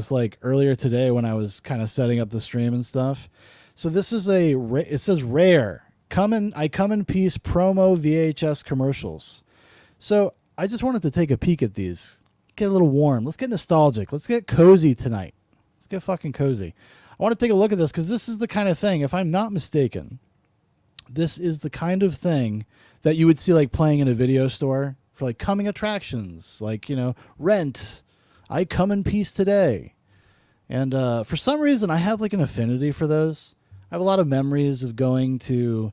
this like earlier today when I was kind of setting up the stream and stuff. So this is it says rare. I come in peace promo VHS commercials. So I just wanted to take a peek at these. Get a little warm. Let's get nostalgic. Let's get cozy tonight. Let's get fucking cozy. I want to take a look at this because this is the kind of thing, if I'm not mistaken, this is the kind of thing that you would see like playing in a video store for like coming attractions, like, you know, Rent, I Come in Peace Today. And for some reason, I have like an affinity for those. I have a lot of memories of going to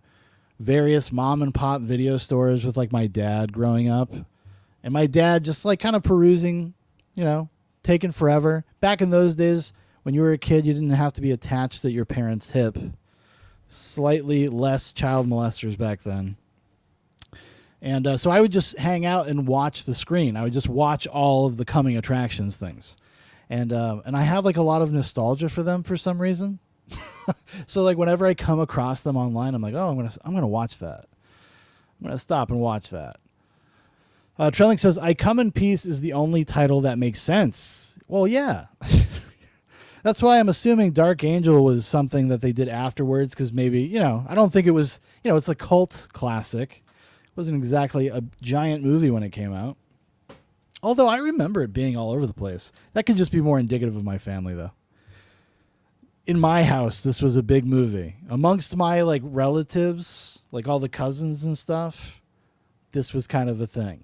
various mom and pop video stores with like my dad growing up. And my dad just like kind of perusing, you know, taking forever. Back in those days, when you were a kid, you didn't have to be attached at your parents' hip. Slightly less child molesters back then. And so I would just hang out and watch the screen. I would just watch all of the coming attractions things. And I have like a lot of nostalgia for them for some reason. So like whenever I come across them online, I'm like, oh, I'm gonna watch that. I'm gonna stop and watch that. Trelling says, I Come in Peace is the only title that makes sense. Well, yeah. That's why I'm assuming Dark Angel was something that they did afterwards, because maybe, you know, I don't think it was, you know, it's a cult classic. It wasn't exactly a giant movie when it came out. Although I remember it being all over the place. That could just be more indicative of my family, though. In my house, this was a big movie. Amongst my, like, relatives, like all the cousins and stuff, this was kind of a thing.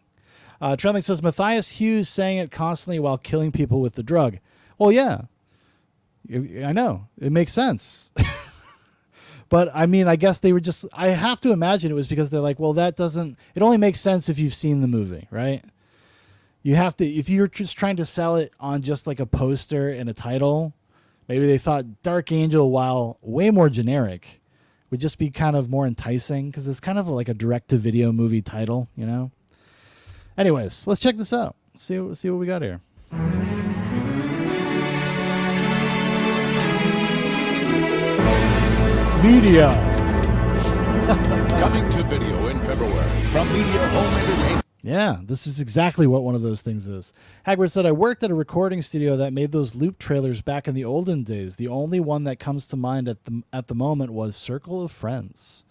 Trembling says, Matthias Hughes sang it constantly while killing people with the drug. Well, yeah. I know. It makes sense. But, I mean, I guess they were just... I have to imagine it was because they're like, well, that doesn't... It only makes sense if you've seen the movie, right? You have to... If you're just trying to sell it on just like a poster and a title, maybe they thought Dark Angel, while way more generic, would just be kind of more enticing because it's kind of like a direct-to-video movie title, you know? Anyways, let's check this out. See what we got here. Media. Coming to video in February from Media Home Entertainment. Yeah, this is exactly what one of those things is. Hagrid said, I worked at a recording studio that made those loop trailers back in the olden days. The only one that comes to mind at the moment was Circle of Friends.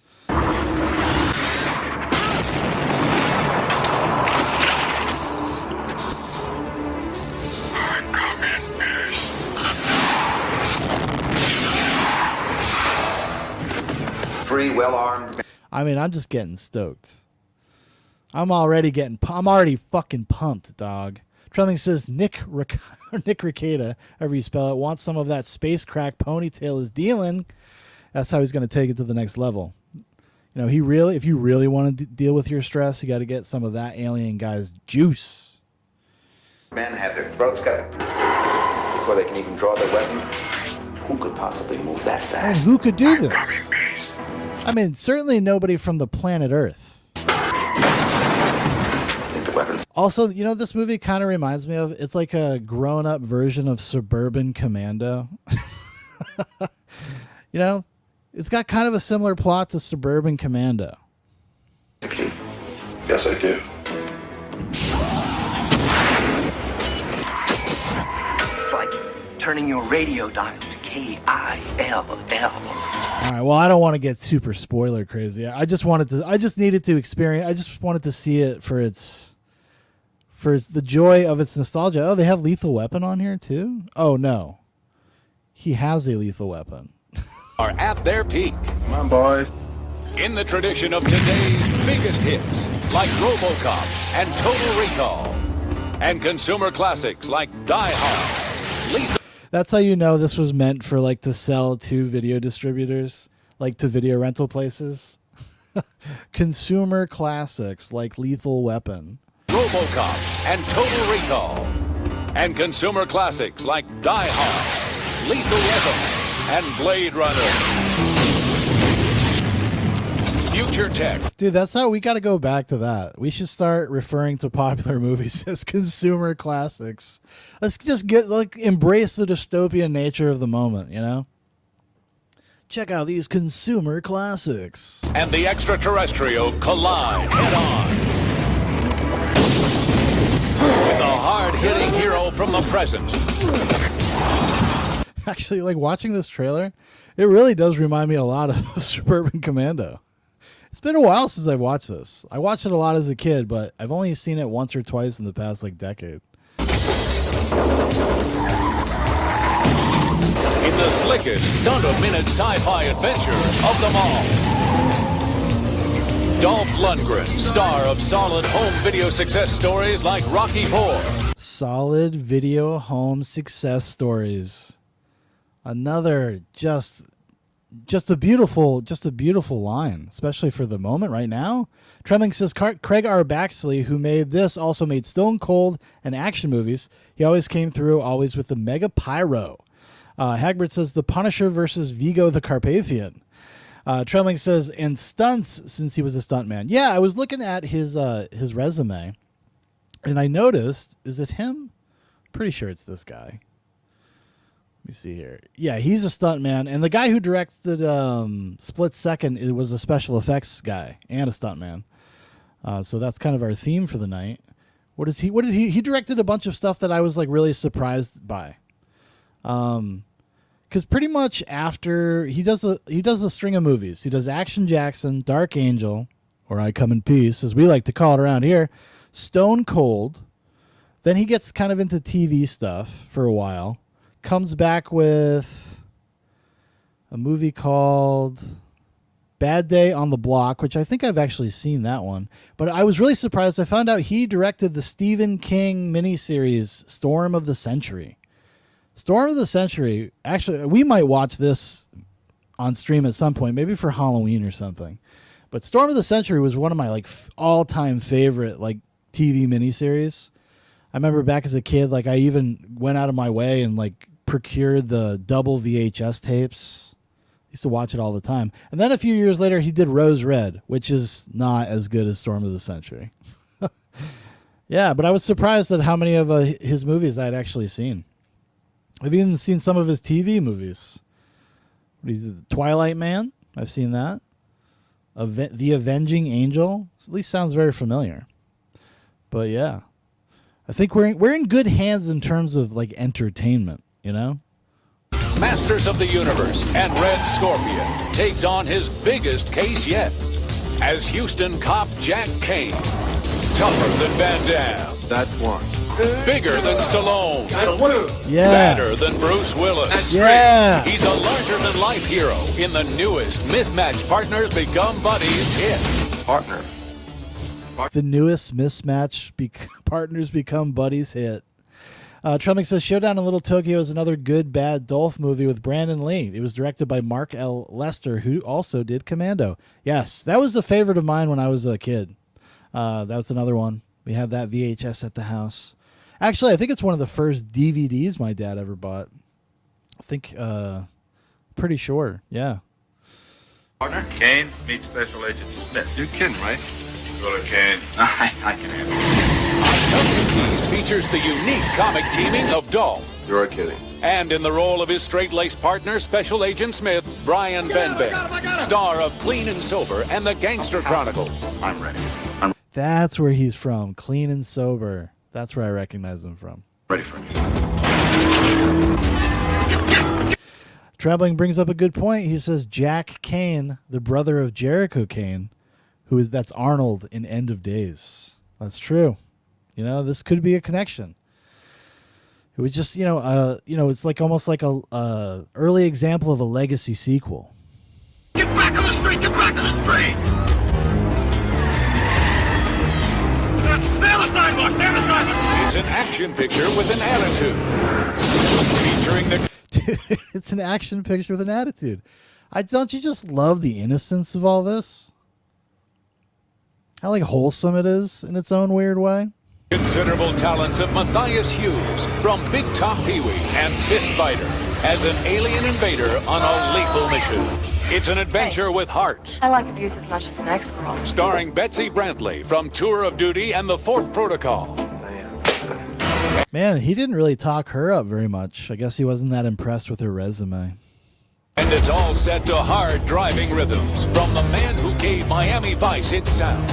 Free, well-armed. I mean, I'm just getting stoked. I'm already fucking pumped, dog. Trelling says Nick Ricada, however you spell it, wants some of that space crack Ponytail is dealing. That's how he's going to take it to the next level. You know, if you really want to deal with your stress, you got to get some of that alien guy's juice. Men have their throats cut before they can even draw their weapons. Who could possibly move that fast? And who could do this? I mean, certainly nobody from the planet Earth. Also, you know, this movie kind of reminds me of, it's like a grown-up version of Suburban Commando. You know, it's got kind of a similar plot to Suburban Commando. Yes, I do. It's like turning your radio dial to KILL. All right, well, I don't want to get super spoiler crazy. I just wanted to see it for the joy of its nostalgia. Oh, they have Lethal Weapon on here too? Oh no. He has a lethal weapon. Are at their peak. Come on, boys. In the tradition of today's biggest hits, like RoboCop and Total Recall, and consumer classics like Die Hard, Lethal. That's how you know this was meant for like to sell to video distributors, like to video rental places. Consumer classics like Lethal Weapon, RoboCop and Total Recall, and consumer classics like Die Hard, Lethal Weapon, and Blade Runner. Future tech. Dude, that's how we got to go back to that. We should start referring to popular movies as consumer classics. Let's just embrace the dystopian nature of the moment, you know? Check out these consumer classics. And the extraterrestrial collide head-on with a hard-hitting hero from the present actually, like watching this trailer, it really does remind me a lot of Suburban Commando. It's been a while since I've watched this. I watched it a lot as a kid, but I've only seen it once or twice in the past like decade. In the slickest stunt-a-minute sci-fi adventure of them all, Dolph Lundgren, star of solid home video success stories like Rocky IV. Solid video home success stories. Another just a beautiful line, especially for the moment right now. Tremming says Craig R. Baxley, who made this, also made Stone Cold and action movies. He always came through, always with the mega pyro. Hagbert says The Punisher versus Vigo the Carpathian. Trembling says, and stunts, since he was a stuntman. Yeah, I was looking at his resume, and I noticed, is it him? Pretty sure it's this guy. Let me see here. Yeah, he's a stuntman, and the guy who directed Split Second, it was a special effects guy and a stuntman. So that's kind of our theme for the night. What did he directed a bunch of stuff that I was like really surprised by. Because pretty much after he does a string of movies. He does Action Jackson, Dark Angel, or I Come in Peace, as we like to call it around here, Stone Cold. Then he gets kind of into TV stuff for a while. Comes back with a movie called Bad Day on the Block, which I think I've actually seen that one. But I was really surprised. I found out he directed the Stephen King miniseries Storm of the Century. Storm of the Century, actually, we might watch this on stream at some point, maybe for Halloween or something. But Storm of the Century was one of my like all-time favorite like TV miniseries. I remember back as a kid, like I even went out of my way and like procured the double VHS tapes. I used to watch it all the time. And then a few years later, he did Rose Red, which is not as good as Storm of the Century. Yeah, but I was surprised at how many of his movies I had actually seen. I've even seen some of his TV movies. Twilight Man, I've seen that. The Avenging Angel, at least sounds very familiar. But yeah, I think we're in good hands in terms of like entertainment, you know? Masters of the Universe and Red Scorpion takes on his biggest case yet as Houston cop Jack Kane. Tougher than Van Damme. That's one. Bigger than Stallone. Yeah. Badder than Bruce Willis. Yeah. He's a larger-than-life hero in the newest Mismatched Partners Become Buddies hit. Partner. The newest Partners Become Buddies hit. Trummick says Showdown in Little Tokyo is another good, bad Dolph movie with Brandon Lee. It was directed by Mark L. Lester, who also did Commando. Yes, that was a favorite of mine when I was a kid. That was another one. We have that VHS at the house. Actually, I think it's one of the first DVDs my dad ever bought. I think, pretty sure, yeah. Partner, Kane, meet Special Agent Smith. You're kidding, right? Go to Kane. I can handle it. These features the unique comic teaming of Dolph. You're kidding. And in the role of his straight-laced partner, Special Agent Smith, Brian Benben, star of Clean and Sober and The Gangster Chronicles. I'm ready. That's where he's from, Clean and Sober. That's where I recognize him from. Ready for me. Trembling brings up a good point. He says Jack Kane, the brother of Jericho Kane, that's Arnold in End of Days. That's true. You know, this could be a connection. It was just, it's like almost like a early example of a legacy sequel. Get back on the street! Get back on the street! Stay on the sidewalk! Stay on the sidewalk! It's an action picture with an attitude. Featuring the... It's an action picture with an attitude. Don't you just love the innocence of all this? How like wholesome it is in its own weird way. Considerable talents of Matthias Hughes from Big Top Pee-wee and Fist Fighter as an alien invader on a lethal mission. It's an adventure with heart. I like abuse as much as the next girl. Starring Betsy Brantley from Tour of Duty and The Fourth Protocol. Man, he didn't really talk her up very much. I guess he wasn't that impressed with her resume. And it's all set to hard driving rhythms from the man who gave Miami Vice its sound.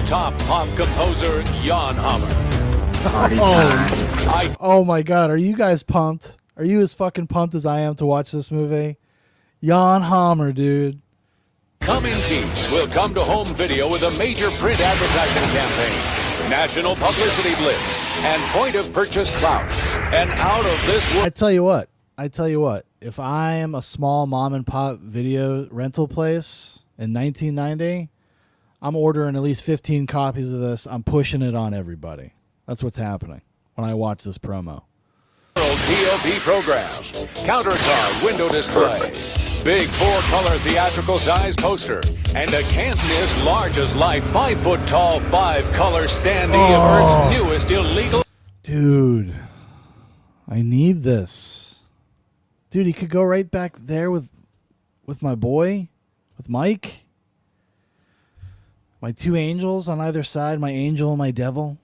Top pop composer Jan Hammer. Oh my God, are you guys pumped Are you as fucking pumped as I am to watch this movie? Jan Hammer, dude. Come in Peace will come to home video with a major print advertising campaign, national publicity blitz, and point-of-purchase clout. And out of this world... I tell you what. If I am a small mom-and-pop video rental place in 1990, I'm ordering at least 15 copies of this. I'm pushing it on everybody. That's what's happening when I watch this promo. POP program, counter card window display, big 4-color theatrical size poster, and a can't-miss large-as-life 5-foot-tall 5-color standee of Earth's newest illegal... Dude, I need this. Dude, he could go right back there with my boy, with Mike. My two angels on either side, my angel and my devil.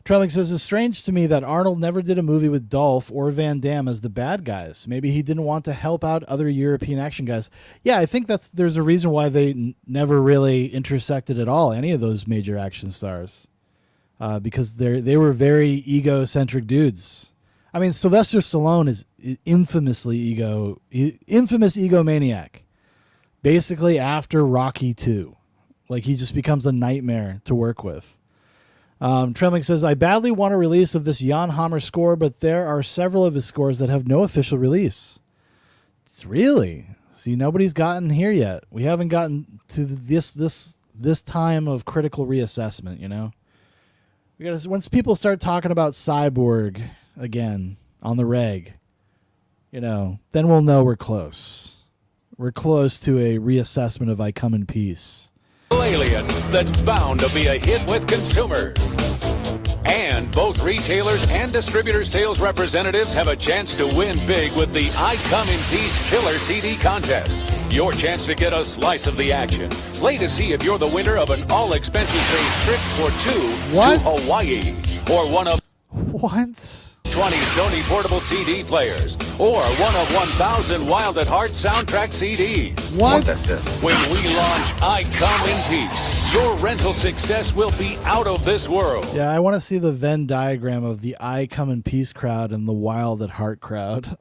Trelling says, it's strange to me that Arnold never did a movie with Dolph or Van Damme as the bad guys. Maybe he didn't want to help out other European action guys. Yeah, I think there's a reason why they never really intersected at all, any of those major action stars. Because they were very egocentric dudes. I mean, Sylvester Stallone is infamous egomaniac. Basically after Rocky II. Like, he just becomes a nightmare to work with. Trembling says, I badly want a release of this Jan Hammer score, but there are several of his scores that have no official release. It's really? See, nobody's gotten here yet. We haven't gotten to this time of critical reassessment, you know? We gotta, once people start talking about Cyborg again on the reg, you know, then we'll know we're close. We're close to a reassessment of I Come in Peace. Alien that's bound to be a hit with consumers. And both retailers and distributor sales representatives have a chance to win big with the I Come in Peace Killer CD contest. Your chance to get a slice of the action. Play to see if you're the winner of an all-expenses-paid trip for two to Hawaii. Or one of... What? 20 Sony portable CD players, or one of 1,000 Wild at Heart soundtrack CDs. What? When we launch I Come in Peace, your rental success will be out of this world. Yeah, I want to see the Venn diagram of the I Come in Peace crowd and the Wild at Heart crowd.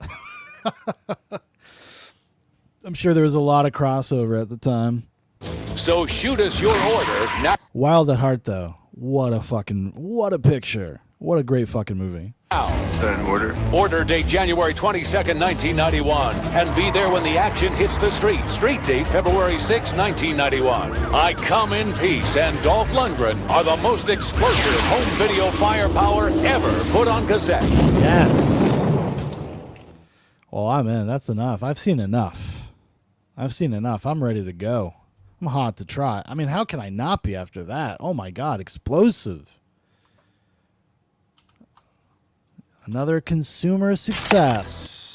I'm sure there was a lot of crossover at the time. So shoot us your order now. Wild at Heart, though. What a picture. What a great fucking movie. Is that an order? Order date January 22nd, 1991. And be there when the action hits the street. Street date February 6, 1991. I Come in Peace and Dolph Lundgren are the most explosive home video firepower ever put on cassette. Yes. Well, I'm in. That's enough. I've seen enough. I'm ready to go. I'm hot to try. I mean, how can I not be after that? Oh my God, explosive. Another consumer success.